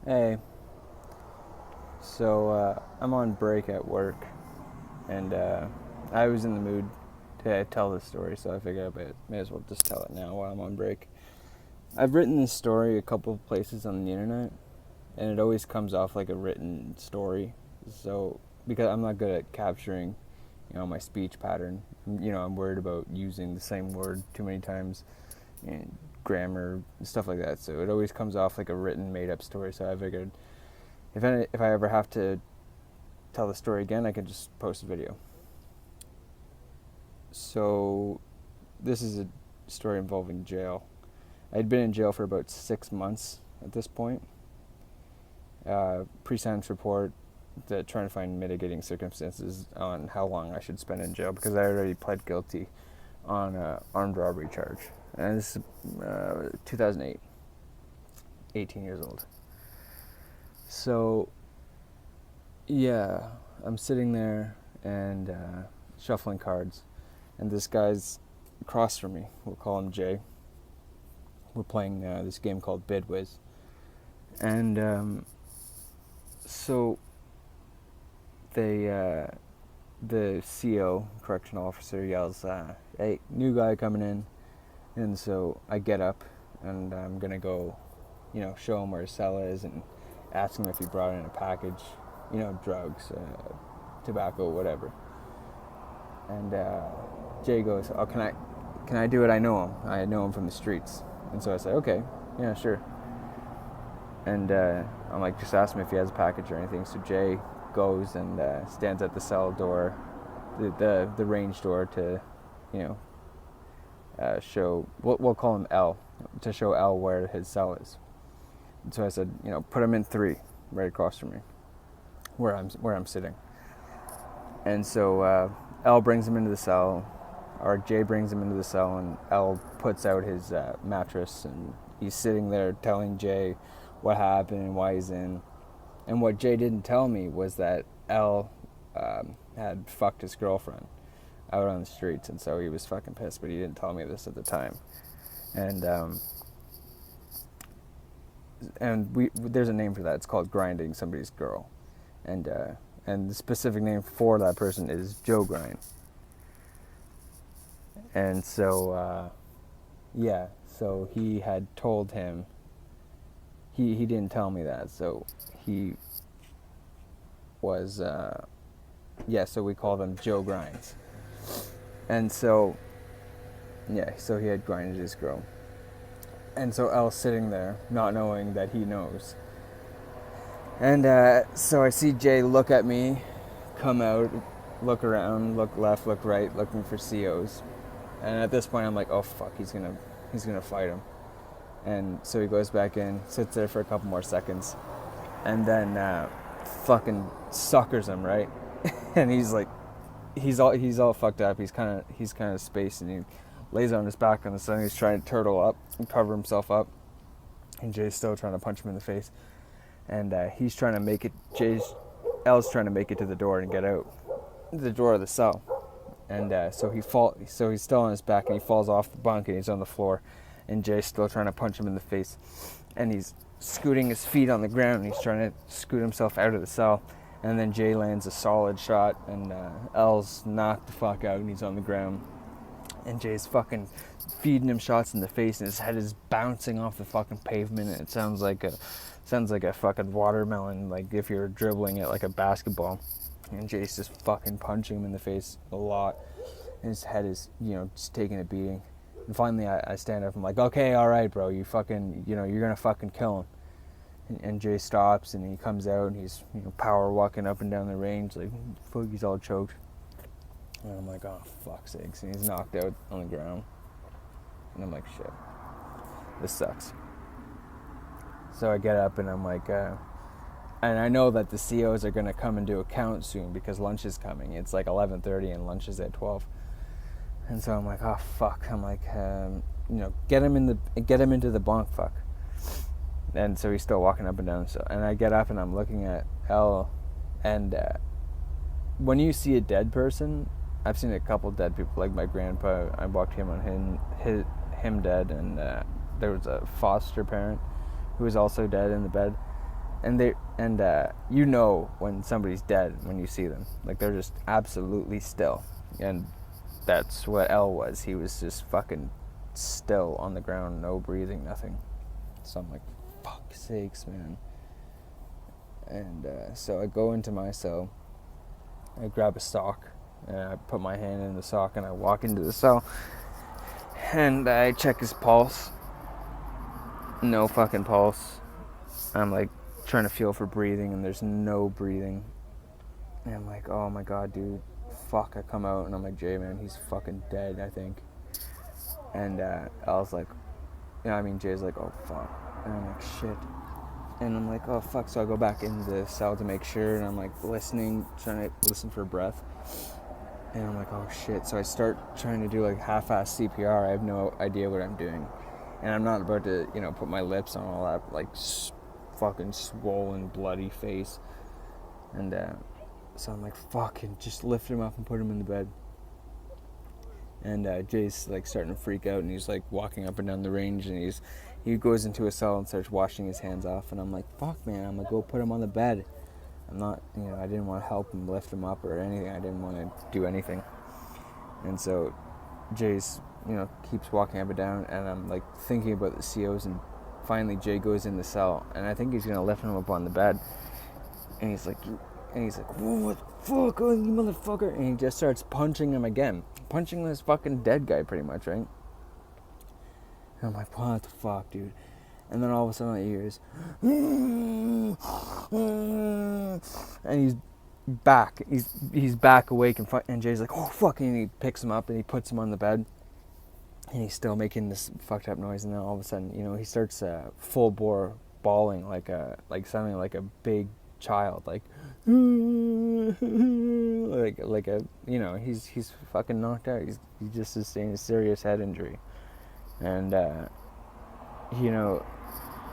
Hey, so I'm on break at work, and I was in the mood to tell this story, so I figured I may as well just tell it now while I'm on break. I've written this story a couple of places on the internet, and it always comes off like a written story. So because I'm not good at capturing, my speech pattern. I'm worried about using the same word too many times, and grammar and stuff like that. So it always comes off like a written, made-up story. So I figured if I ever have to tell the story again, I can just post a video. So this is a story involving jail. I'd been in jail for about 6 months at this point. Pre-sentence report trying to find mitigating circumstances on how long I should spend in jail because I already pled guilty on an armed robbery charge. And this is 2008, 18 years old. So, yeah, I'm sitting there and shuffling cards, and this guy's across from me. We'll call him Jay. We're playing this game called Bidwiz. And so the CO, correctional officer, yells, "Hey, new guy coming in." And so I get up and I'm going to go, show him where his cell is and ask him if he brought in a package, drugs, tobacco, whatever. And Jay goes, "Oh, can I do it? I know him. I know him from the streets." And so I say, "Okay, yeah, sure." And I'm like, just ask him if he has a package or anything. So Jay goes and stands at the cell door, the range door to, show, we'll call him L, to show L where his cell is. And so I said, put him in 3, right across from me, where I'm sitting. And so L brings him into the cell, or Jay brings him into the cell, and L puts out his mattress, and he's sitting there telling Jay what happened and why he's in. And what Jay didn't tell me was that L had fucked his girlfriend out on the streets, and so he was fucking pissed, but he didn't tell me this at the time. And there's a name for that. It's called grinding somebody's girl, and the specific name for that person is Joe Grind. And so so he had told him. He didn't tell me that, so he was so we call them Joe Grinds. And so so he had grinded his girl. And so L's sitting there, not knowing that he knows. And so I see Jay look at me, come out, look around, look left, look right, looking for COs. And at this point I'm like, oh fuck, he's gonna fight him. And so he goes back in, sits there for a couple more seconds, and then fucking suckers him, right? And he's like, he's all fucked up. He's kind of spaced, and he lays on his back on the sun. He's trying to turtle up and cover himself up, and Jay's still trying to punch him in the face. And he's trying to make it. L's trying to make it to the door and get out, the door of the cell. And so he's still on his back, and he falls off the bunk, and he's on the floor. And Jay's still trying to punch him in the face. And he's scooting his feet on the ground. And he's trying to scoot himself out of the cell. And then Jay lands a solid shot. And L's knocked the fuck out. And he's on the ground. And Jay's fucking feeding him shots in the face. And his head is bouncing off the fucking pavement. And it sounds like a fucking watermelon. Like if you're dribbling it like a basketball. And Jay's just fucking punching him in the face a lot. And his head is, just taking a beating. And finally, I stand up. I'm like, okay, all right, bro. You fucking, you're going to fucking kill him. And Jay stops, and he comes out, and he's, power walking up and down the range. Like, fuck, he's all choked. And I'm like, oh, fuck's sakes. And he's knocked out on the ground. And I'm like, shit. This sucks. So I get up, and I'm like, and I know that the COs are going to come and do a count soon because lunch is coming. It's like 11:30, and lunch is at 12. And so I'm like, oh fuck. I'm like, get him into the bunk, fuck. And so he's still walking up and down. So, and I get up and I'm looking at L, and when you see a dead person, I've seen a couple dead people, like my grandpa. I walked him on him dead, and there was a foster parent who was also dead in the bed. you know when somebody's dead when you see them. Like, they're just absolutely still. And that's what L was. He was just fucking still on the ground, no breathing, nothing. So I'm like, fuck sakes, man. And so I go into my cell, I grab a sock, and I put my hand in the sock, and I walk into the cell, and I check his pulse. No fucking pulse. I'm like trying to feel for breathing, and there's no breathing. And I'm like, oh my god, dude, fuck. I come out, and I'm like, Jay, man, he's fucking dead, I think. And I was like, Jay's like, oh fuck. And I'm like, shit. And I'm like, oh fuck. So I go back into the cell to make sure, and I'm like listening, trying to listen for breath. And I'm like, oh shit. So I start trying to do like half-ass CPR. I have no idea what I'm doing. And I'm not about to, put my lips on all that, like, fucking swollen, bloody face. And so I'm like, fucking just lift him up and put him in the bed. And Jay's like starting to freak out, and he's like walking up and down the range, and he goes into a cell and starts washing his hands off. And I'm like, fuck, man, I'm gonna go put him on the bed. I'm not, I didn't want to help him lift him up or anything. I didn't want to do anything. And so Jay's, keeps walking up and down, and I'm like thinking about the COs, and finally Jay goes in the cell, and I think he's gonna lift him up on the bed. And he's like, what the fuck, oh, you motherfucker. And he just starts punching him again. Punching this fucking dead guy, pretty much, right? And I'm like, what the fuck, dude? And then all of a sudden I hear is, and he's back. He's back awake, and Jay's like, oh fuck, and he picks him up and he puts him on the bed, and he's still making this fucked up noise. And then all of a sudden, he starts full bore bawling like sounding like a big child, like he's fucking knocked out. He just sustained a serious head injury. And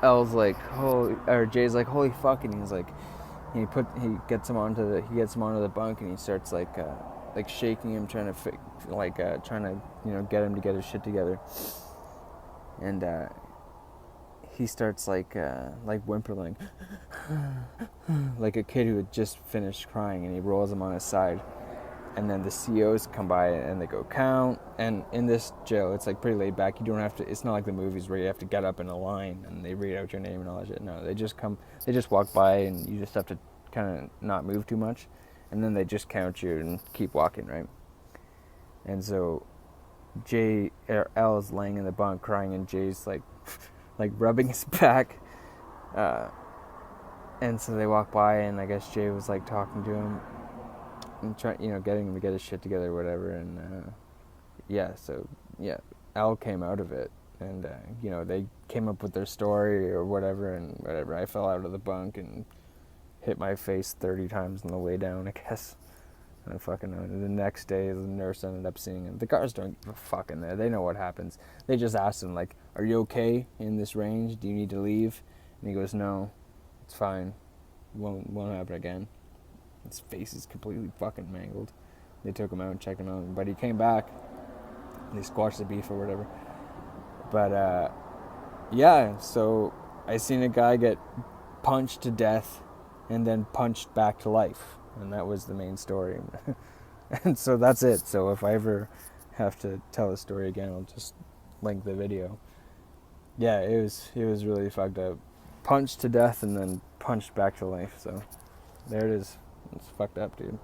L's like, Jay's like, holy fuck. And he's like, he gets him onto the bunk, and he starts like shaking him, trying to get him to get his shit together. And he starts like whimpering, like a kid who had just finished crying, and he rolls him on his side. And then the COs come by, and they go count. And in this jail, it's like pretty laid back. You don't have to, it's not like the movies where you have to get up in a line and they read out your name and all that shit. No, they just walk by, and you just have to kind of not move too much. And then they just count you and keep walking, right? And so L is laying in the bunk crying, and Jay's like rubbing his back. And so they walk by, and I guess Jay was like talking to him and getting him to get his shit together or whatever. And Al came out of it, and they came up with their story or whatever, and whatever. I fell out of the bunk and hit my face 30 times on the way down, I guess. I don't fucking know. The next day, the nurse ended up seeing him. The guards don't give a fuck in there. They know what happens. They just asked him, like, are you okay in this range? Do you need to leave? And he goes, no, it's fine. Won't happen again. His face is completely fucking mangled. They took him out and checked him out. But he came back. They squashed the beef or whatever. But, so I seen a guy get punched to death and then punched back to life. And that was the main story. And so that's it. So if I ever have to tell a story again, I'll just link the video. Yeah, it was really fucked up. Punched to death and then punched back to life. So there it is. It's fucked up, dude.